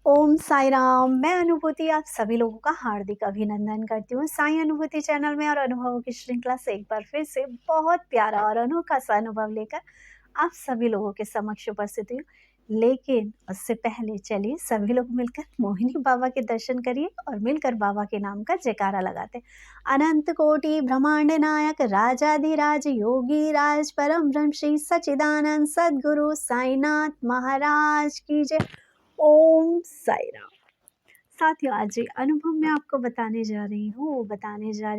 ओम साई राम। मैं अनुभूति आप सभी लोगों का हार्दिक अभिनंदन करती हूँ साई अनुभूति चैनल में और अनुभवों की श्रृंखला से एक बार फिर से बहुत प्यारा और अनोखा सा अनुभव लेकर आप सभी लोगों के समक्ष उपस्थित हुई। लेकिन उससे पहले चलिए सभी लोग मिलकर मोहिनी बाबा के दर्शन करिए और मिलकर बाबा के नाम का जयकारा लगाते हैं। अनंत कोटि ब्रह्मांड नायक राजाधिराज योगी राज परम ब्रह्म श्री सच्चिदानंद सद्गुरु साईनाथ महाराज की जय। ओम साई राम। साथियों, आज जो अनुभव मैं आपको बताने जा रही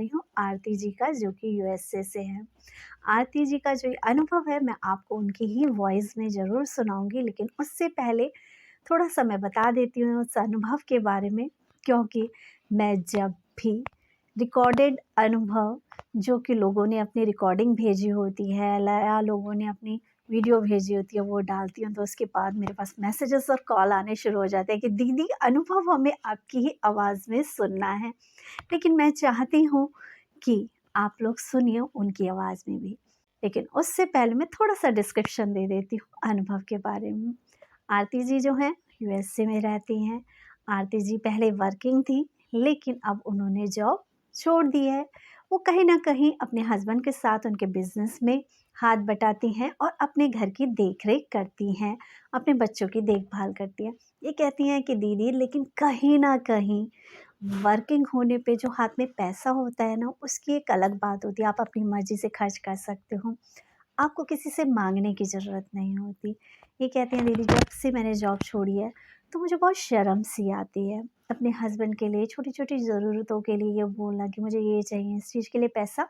हूँ आरती जी का, जो कि यूएसए से है। आरती जी का जो अनुभव है मैं आपको उनकी ही वॉइस में ज़रूर सुनाऊंगी, लेकिन उससे पहले थोड़ा सा मैं बता देती हूँ उस अनुभव के बारे में, क्योंकि मैं जब भी रिकॉर्डेड अनुभव जो कि लोगों ने अपनी रिकॉर्डिंग भेजी होती है या लोगों ने अपनी वीडियो भेजी होती है वो डालती हूँ, तो उसके बाद मेरे पास मैसेजेस और कॉल आने शुरू हो जाते हैं कि दीदी अनुभव हमें आपकी ही आवाज़ में सुनना है। लेकिन मैं चाहती हूँ कि आप लोग सुनिए उनकी आवाज़ में भी, लेकिन उससे पहले मैं थोड़ा सा डिस्क्रिप्शन दे देती हूँ अनुभव के बारे में। आरती जी जो हैं यूएसए में रहती हैं। आरती जी पहले वर्किंग थी, लेकिन अब उन्होंने जॉब छोड़ दी है। वो कहीं ना कहीं अपने हस्बैंड के साथ उनके बिजनेस में हाथ बटाती हैं और अपने घर की देखरेख करती हैं, अपने बच्चों की देखभाल करती हैं। ये कहती हैं कि दीदी लेकिन कहीं ना कहीं वर्किंग होने पे जो हाथ में पैसा होता है ना, उसकी एक अलग बात होती है। आप अपनी मर्जी से खर्च कर सकते हो, आपको किसी से मांगने की ज़रूरत नहीं होती। ये कहते हैं दीदी जब से मैंने जॉब छोड़ी है तो मुझे बहुत शर्म सी आती है अपने हस्बैंड के लिए छोटी छोटी ज़रूरतों के लिए ये बोलना कि मुझे ये चाहिए, इस चीज़ के लिए पैसा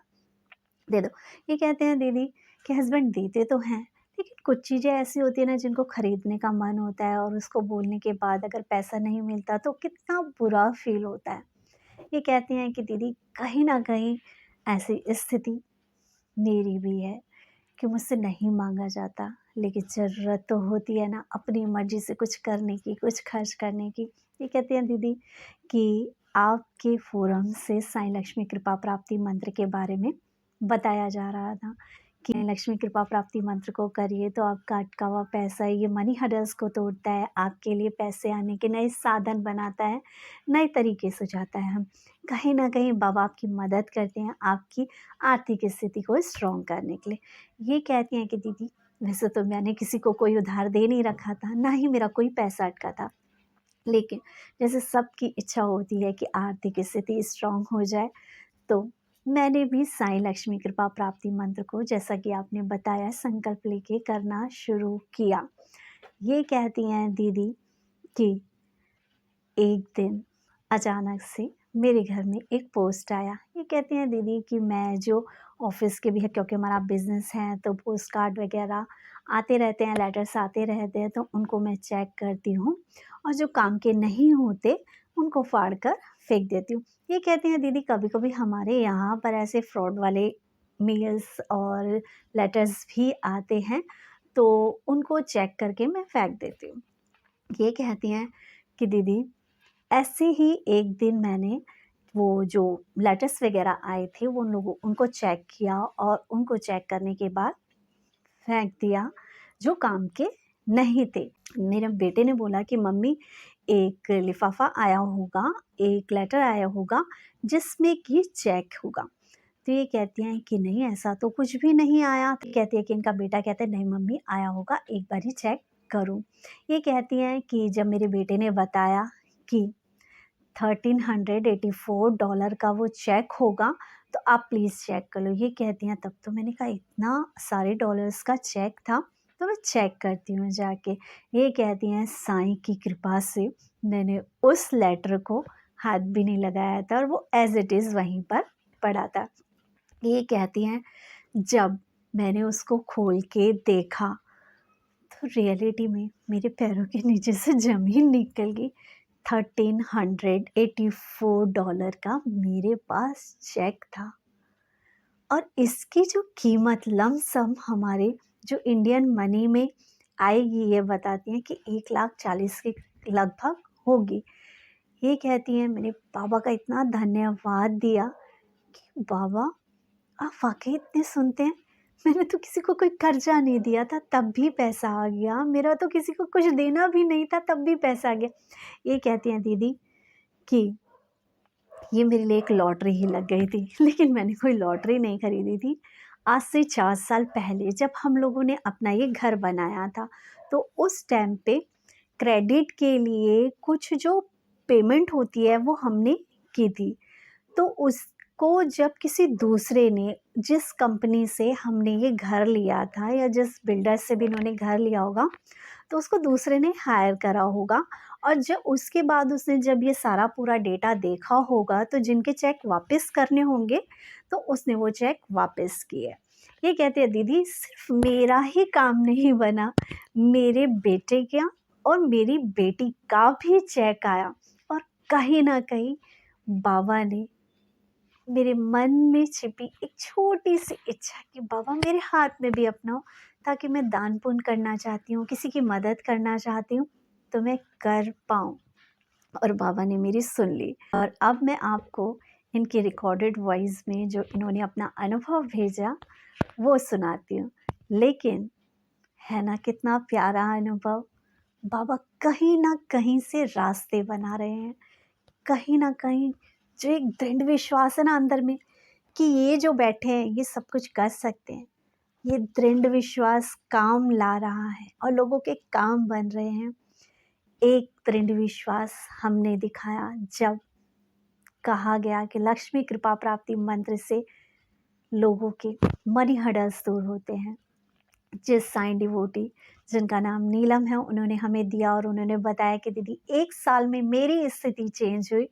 दे दो। ये कहते हैं दीदी कि हस्बैंड देते तो हैं, लेकिन कुछ चीज़ें ऐसी होती है ना जिनको खरीदने का मन होता है और उसको बोलने के बाद अगर पैसा नहीं मिलता तो कितना बुरा फील होता है। ये कहती हैं कि दीदी कहीं ना कहीं ऐसी स्थिति मेरी भी है कि मुझसे नहीं मांगा जाता, लेकिन ज़रूरत तो होती है ना अपनी मर्ज़ी से कुछ करने की, कुछ खर्च करने की। ये कहती हैं दीदी कि आपके फोरम से साईं लक्ष्मी कृपा प्राप्ति मंत्र के बारे में बताया जा रहा था कि लक्ष्मी कृपा प्राप्ति मंत्र को करिए तो आपका अटका हुआ पैसा ये मनी हडल्स को तोड़ता है, आपके लिए पैसे आने के नए साधन बनाता है, नए तरीके सुझाता है। कहीं ना कहीं बाबा आपकी मदद करते हैं आपकी आर्थिक स्थिति को स्ट्रॉन्ग करने के लिए। ये कहती हैं कि दीदी वैसे तो मैंने किसी को कोई उधार दे नहीं रखा था, ना ही मेरा कोई पैसा अटका था, लेकिन जैसे सबकी इच्छा होती है कि आर्थिक स्थिति स्ट्रॉन्ग हो जाए, तो मैंने भी साईं लक्ष्मी कृपा प्राप्ति मंत्र को जैसा कि आपने बताया संकल्प लेके करना शुरू किया। ये कहती हैं दीदी कि एक दिन अचानक से मेरे घर में एक पोस्ट आया। ये कहती हैं दीदी कि मैं जो ऑफिस के भी है, क्योंकि हमारा बिजनेस है तो पोस्ट कार्ड वगैरह आते रहते हैं, लेटर्स आते रहते हैं, तो उनको मैं चेक करती हूँ और जो काम के नहीं होते उनको फाड़ कर फेंक देती हूँ। ये कहती हैं दीदी कभी कभी हमारे यहाँ पर ऐसे फ्रॉड वाले मेल्स और लेटर्स भी आते हैं, तो उनको चेक करके मैं फेंक देती हूँ। ये कहती हैं कि दीदी ऐसे ही एक दिन मैंने वो जो लेटर्स वगैरह आए थे वो उनको चेक किया और उनको चेक करने के बाद फेंक दिया जो काम के नहीं थे। मेरे बेटे ने बोला कि मम्मी एक लिफाफा आया होगा, एक लेटर आया होगा जिसमें कि चेक होगा। तो ये कहती हैं कि नहीं ऐसा तो कुछ भी नहीं आया। तो कहती है कि इनका बेटा कहता है नहीं मम्मी आया होगा, एक बार ही चेक करूं। ये कहती हैं कि जब मेरे बेटे ने बताया कि $1384 का वो चेक होगा तो आप प्लीज़ चेक कर लो। ये कहती हैं तब तो मैंने कहा इतना सारे डॉलर्स का चेक था, तो मैं चेक करती हूँ जाके। ये कहती हैं साईं की कृपा से मैंने उस लेटर को हाथ भी नहीं लगाया था और वो एज इट इज़ वहीं पर पड़ा था। ये कहती हैं जब मैंने उसको खोल के देखा तो रियलिटी में मेरे पैरों के नीचे से ज़मीन निकल गई। $1384 का मेरे पास चेक था और इसकी जो कीमत लमसम हमारे जो इंडियन मनी में आएगी ये बताती हैं कि 1,40,000 के लगभग होगी। ये कहती हैं मैंने बाबा का इतना धन्यवाद दिया कि बाबा आप वाकई इतने सुनते हैं। मैंने तो किसी को कोई कर्जा नहीं दिया था तब भी पैसा आ गया, मेरा तो किसी को कुछ देना भी नहीं था तब भी पैसा आ गया। ये कहती हैं दीदी कि ये मेरे लिए एक लॉटरी ही लग गई थी, लेकिन मैंने कोई लॉटरी नहीं खरीदी थी। आज से 4 साल पहले जब हम लोगों ने अपना ये घर बनाया था, तो उस टाइम पे क्रेडिट के लिए कुछ जो पेमेंट होती है वो हमने की थी। तो उसको जब किसी दूसरे ने, जिस कंपनी से हमने ये घर लिया था या जिस बिल्डर से भी इन्होंने घर लिया होगा, तो उसको दूसरे ने हायर करा होगा, और जब उसके बाद उसने जब ये सारा पूरा डेटा देखा होगा, तो जिनके चेक वापस करने होंगे तो उसने वो चेक वापस किए। ये कहते हैं दीदी सिर्फ मेरा ही काम नहीं बना, मेरे बेटे का और मेरी बेटी का भी चेक आया, और कहीं ना कहीं बाबा ने मेरे मन में छिपी एक छोटी सी इच्छा कि बाबा मेरे हाथ में भी अपनाओ, ताकि मैं दान पुण्य करना चाहती हूँ, किसी की मदद करना चाहती हूँ, तो मैं कर पाऊँ। और बाबा ने मेरी सुन ली, और अब मैं आपको इनकी रिकॉर्डेड वॉइस में जो इन्होंने अपना अनुभव भेजा वो सुनाती हूँ। लेकिन है ना कितना प्यारा अनुभव। बाबा कहीं ना कहीं से रास्ते बना रहे हैं, कहीं ना कहीं जो एक दृढ़ विश्वास है ना अंदर में कि ये जो बैठे हैं ये सब कुछ कर सकते हैं, ये दृढ़ विश्वास काम ला रहा है और लोगों के काम बन रहे हैं। एक दृढ़ विश्वास हमने दिखाया जब कहा गया कि लक्ष्मी कृपा प्राप्ति मंत्र से लोगों के मनी हर्डल्स दूर होते हैं। जिस साईं डिवोटी जिनका नाम नीलम है, उन्होंने हमें दिया और उन्होंने बताया कि दीदी 1 साल में मेरी स्थिति चेंज हुई,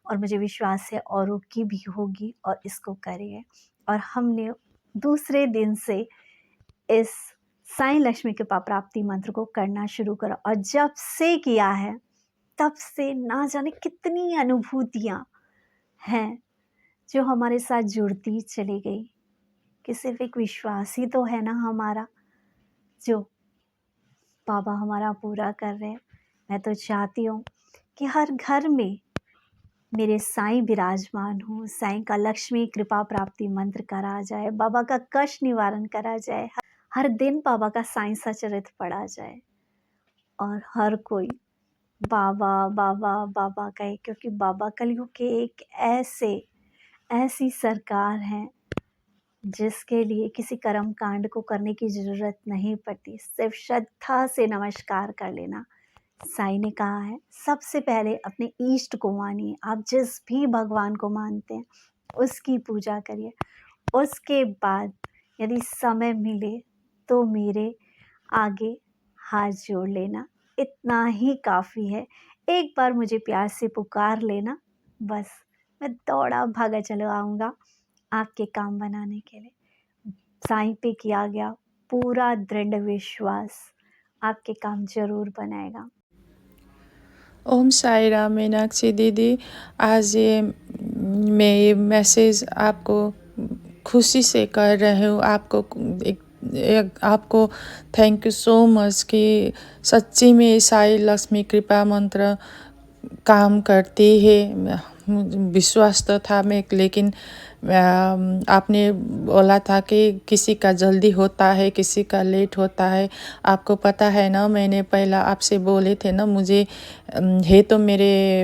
और मुझे विश्वास है औरों की भी होगी, और इसको करिए। और हमने दूसरे दिन से इस साईं लक्ष्मी कृपा प्राप्ति मंत्र को करना शुरू करा, और जब से किया है तब से ना जाने कितनी अनुभूतियाँ हैं जो हमारे साथ जुड़ती चली गई, कि सिर्फ एक विश्वास ही तो है ना हमारा जो बाबा हमारा पूरा कर रहे हैं। मैं तो चाहती हूँ कि हर घर में मेरे साईं विराजमान हो, साईं का लक्ष्मी कृपा प्राप्ति मंत्र करा जाए, बाबा का कष्ट निवारण करा जाए, हर दिन बाबा का साईं सचरित्र पढ़ा जाए, और हर कोई बाबा बाबा बाबा कहे, क्योंकि बाबा कलयुग के एक ऐसी सरकार है जिसके लिए किसी कर्म कांड को करने की ज़रूरत नहीं पड़ती, सिर्फ श्रद्धा से नमस्कार कर लेना। साईं ने कहा है सबसे पहले अपने ईष्ट को मानिए, आप जिस भी भगवान को मानते हैं उसकी पूजा करिए, उसके बाद यदि समय मिले तो मेरे आगे हाथ जोड़ लेना, इतना ही काफ़ी है। एक बार मुझे प्यार से पुकार लेना, बस मैं दौड़ा भागा चला आऊँगा आपके काम बनाने के लिए। साईं पे किया गया पूरा दृढ़ विश्वास आपके काम जरूर बनाएगा। ओम साई राम। मीनाक्षी दीदी, आज मैं ये मैसेज आपको खुशी से कर रही हूँ। आपको थैंक यू सो मच कि सच्ची में साई लक्ष्मी कृपा मंत्र काम करती है। विश्वास तो था मैं, लेकिन आपने बोला था कि किसी का जल्दी होता है, किसी का लेट होता है। आपको पता है ना, मैंने पहला आपसे बोले थे ना, मुझे है तो मेरे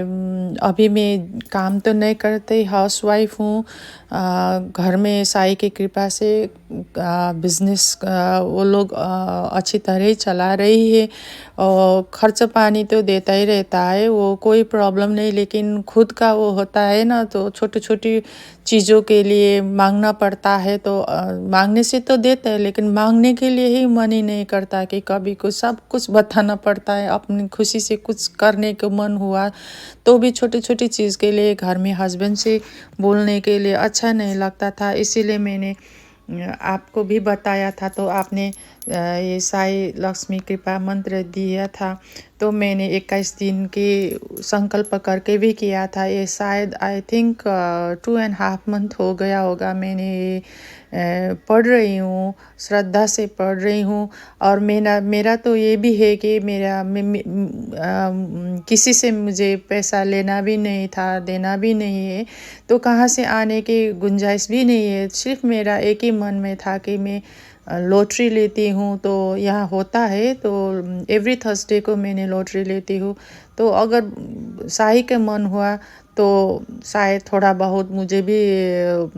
अभी मैं काम तो नहीं करते, हाउसवाइफ हूँ। घर में साई की कृपा से बिजनेस वो लोग अच्छी तरह ही चला रही है, और खर्च पानी तो देता ही रहता है, वो कोई प्रॉब्लम नहीं। लेकिन खुद का वो होता है ना, तो छोटी छोटी चीज़ों के लिए मांगना पड़ता है, तो मांगने से तो देता है, लेकिन मांगने के लिए ही मन ही नहीं करता कि कभी कुछ सब कुछ बताना पड़ता है। अपनी खुशी से कुछ करने को मन हुआ तो भी छोटी छोटी चीज़ के लिए घर में हस्बैंड से बोलने के लिए अच्छा नहीं लगता था, इसीलिए मैंने आपको भी बताया था। तो आपने ये साई लक्ष्मी कृपा मंत्र दिया था, तो मैंने 21 दिन की संकल्प करके भी किया था। ये शायद आई थिंक 2.5 मंथ हो गया होगा मैंने पढ़ रही हूँ, श्रद्धा से पढ़ रही हूँ। और मेरा तो ये भी है कि किसी से मुझे पैसा लेना भी नहीं था, देना भी नहीं है, तो कहाँ से आने की गुंजाइश भी नहीं है। सिर्फ मेरा एक ही मन में था कि मैं लॉटरी लेती हूँ, तो यहाँ होता है, तो एवरी थर्सडे को मैंने लॉटरी लेती हूँ। तो अगर साई का मन हुआ तो शायद थोड़ा बहुत मुझे भी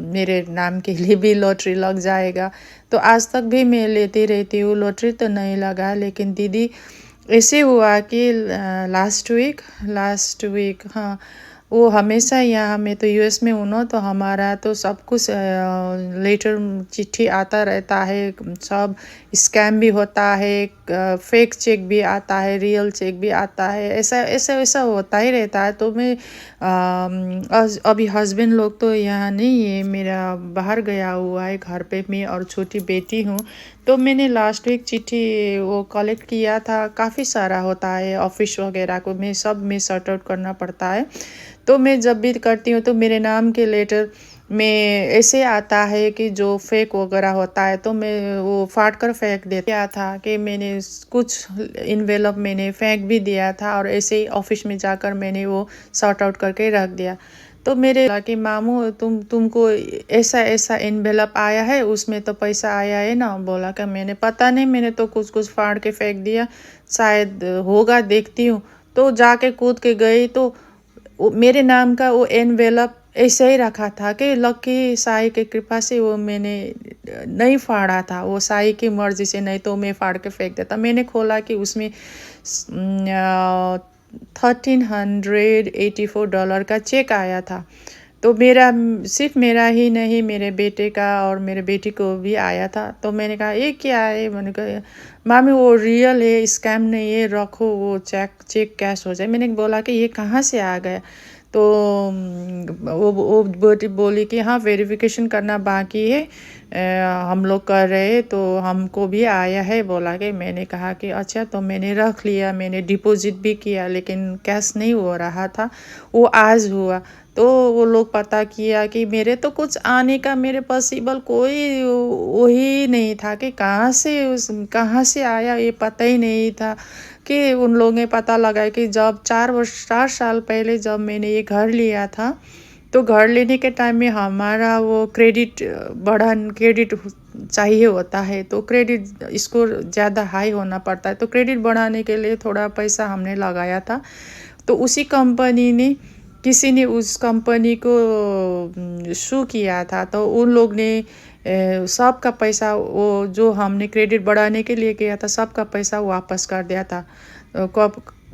मेरे नाम के लिए भी लॉटरी लग जाएगा। तो आज तक भी मैं लेती रहती हूँ, लॉटरी तो नहीं लगा, लेकिन दीदी ऐसे हुआ कि लास्ट वीक हाँ, वो हमेशा यहाँ, मैं तो यूएस में हूँ ना, तो हमारा तो सब कुछ लेटर चिट्ठी आता रहता है, सब स्कैम भी होता है, फेक चेक भी आता है, रियल चेक भी आता है, ऐसा ऐसा ऐसा होता ही रहता है। तो मैं अभी हस्बैंड लोग तो यहाँ नहीं है, मेरा बाहर गया हुआ है, घर पे मैं और छोटी बेटी हूँ। तो मैंने लास्ट वीक चिट्ठी वो कलेक्ट किया था, काफ़ी सारा होता है ऑफिस वगैरह को, मैं सब में सॉर्ट आउट करना पड़ता है। तो मैं जब भी करती हूँ तो मेरे नाम के लेटर में ऐसे आता है कि जो फेक वगैरह होता है, तो मैं वो फाड़ कर फेंक देता था कि मैंने कुछ इन्वेलप मैंने फेंक भी दिया था, और ऐसे ही ऑफिस में जाकर मैंने वो सॉर्ट आउट करके रख दिया। तो मेरे कि मामू तुमको ऐसा ऐसा इन्वेलप आया है, उसमें तो पैसा आया है ना? बोला कि मैंने पता नहीं, मैंने तो कुछ कुछ फाड़ के फेंक दिया, शायद होगा, देखती हूँ। तो जाके कूद के गई, तो मेरे नाम का वो एनवेलप ऐसे ही रखा था कि लकी साई की कृपा से वो मैंने नहीं फाड़ा था, वो साई की मर्जी से, नहीं तो मैं फाड़ के फेंक देता। मैंने खोला कि उसमें $1,384 का चेक आया था। तो मेरा सिर्फ मेरा ही नहीं, मेरे बेटे का और मेरे बेटी को भी आया था। तो मैंने कहा ये क्या है? मैंने कहा मामी वो रियल है, स्कैम नहीं है, रखो, वो चेक कैश हो जाए। मैंने बोला कि ये कहाँ से आ गया? तो वो बेटी बोली कि हाँ, वेरिफिकेशन करना बाकी है, हम लोग कर रहे, तो हमको भी आया है, बोला कि। मैंने कहा कि अच्छा, तो मैंने रख लिया, मैंने डिपॉजिट भी किया, लेकिन कैश नहीं हो रहा था, वो आज हुआ। तो वो लोग पता किया कि मेरे तो कुछ आने का मेरे पॉसिबल कोई वही नहीं था कि कहाँ से आया, ये पता ही नहीं था। कि उन लोगों ने पता लगा कि जब 4 साल पहले जब मैंने ये घर लिया था, तो घर लेने के टाइम में हमारा वो क्रेडिट चाहिए होता है, तो क्रेडिट स्कोर ज़्यादा हाई होना पड़ता है। तो क्रेडिट बढ़ाने के लिए थोड़ा पैसा हमने लगाया था। तो उसी कंपनी ने, किसी ने उस कंपनी को सू किया था, तो उन लोग ने सबका पैसा, वो जो हमने क्रेडिट बढ़ाने के लिए किया था, सबका पैसा वापस कर दिया था,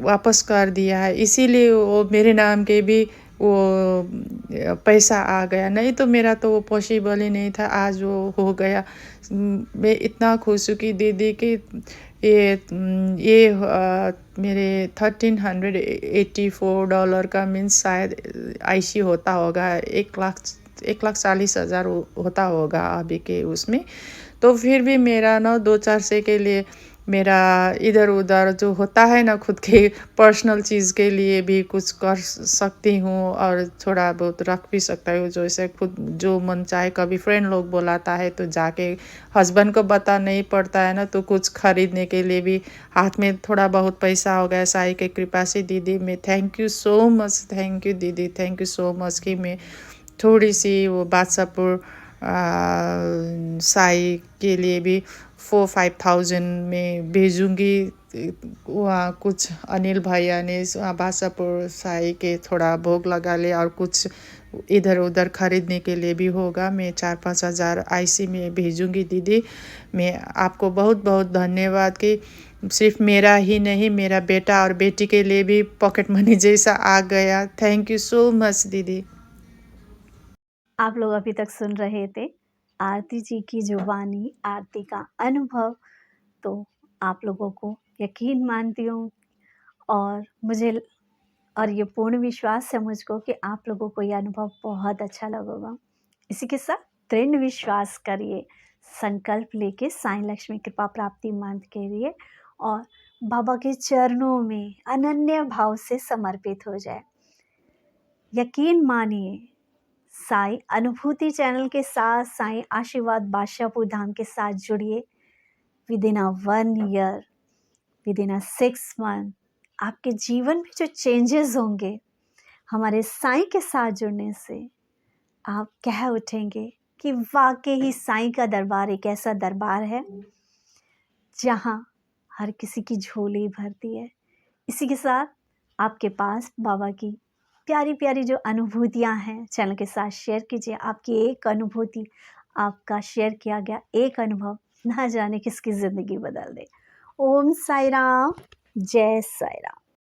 वापस कर दिया है। इसीलिए वो मेरे नाम के भी वो पैसा आ गया, नहीं तो मेरा तो वो पॉसिबल ही नहीं था, आज वो हो गया। मैं इतना खुश हूँ कि दीदी कि ये मेरे $1,384 का मीन्स शायद ऐसी होता होगा, 1,40,000 होता होगा अभी के उसमें। तो फिर भी मेरा ना 2-4 के लिए मेरा इधर उधर जो होता है ना, खुद के पर्सनल चीज़ के लिए भी कुछ कर सकती हूँ, और थोड़ा बहुत रख भी सकता हूँ, जैसे खुद जो मन चाहे। कभी फ्रेंड लोग बुलाता है तो जाके, हस्बैंड को बता नहीं पड़ता है ना, तो कुछ खरीदने के लिए भी हाथ में थोड़ा बहुत पैसा हो गया साई की कृपा से। दीदी मैं thank you so much, thank you दीदी, थैंक यू सो मच कि मैं थोड़ी सी वो बादशाहपुर साई के लिए भी 4-5,000 में भेजूँगी। वहाँ कुछ अनिल भैया ने बादशाहपुर साई के थोड़ा भोग लगा ले, और कुछ इधर उधर खरीदने के लिए भी होगा। मैं 4-5 हज़ार आईसी में भेजूँगी दीदी। मैं आपको बहुत बहुत धन्यवाद कि सिर्फ मेरा ही नहीं, मेरा बेटा और बेटी के लिए भी पॉकेट मनी जैसा आ गया। थैंक यू सो मच दीदी। आप लोग अभी तक सुन रहे थे आरती जी की जुबानी, आरती का अनुभव। तो आप लोगों को यकीन मानती हूँ, और मुझे और ये पूर्ण विश्वास है मुझको कि आप लोगों को ये अनुभव बहुत अच्छा लगेगा। इसी के साथ दृढ़ विश्वास करिए, संकल्प लेके साईं लक्ष्मी कृपा प्राप्ति मंत्र के लिए, और बाबा के चरणों में अनन्य भाव से समर्पित हो जाए। यकीन मानिए, साईं अनुभूति चैनल के साथ, साईं आशीर्वाद बादशाहपुर धाम के साथ जुड़िए। विदिन अ 1 ईयर, विदिन अ 6 मंथ, आपके जीवन में जो चेंजेस होंगे, हमारे साईं के साथ जुड़ने से आप कह उठेंगे, कि वाकई ही साईं का दरबार एक ऐसा दरबार है जहाँ हर किसी की झोली भरती है। इसी के साथ आपके पास बाबा की प्यारी प्यारी जो अनुभूतियाँ हैं चैनल के साथ शेयर कीजिए। आपकी एक अनुभूति, आपका शेयर किया गया एक अनुभव ना जाने किसकी ज़िंदगी बदल दे। ओम साई राम, जय साई राम।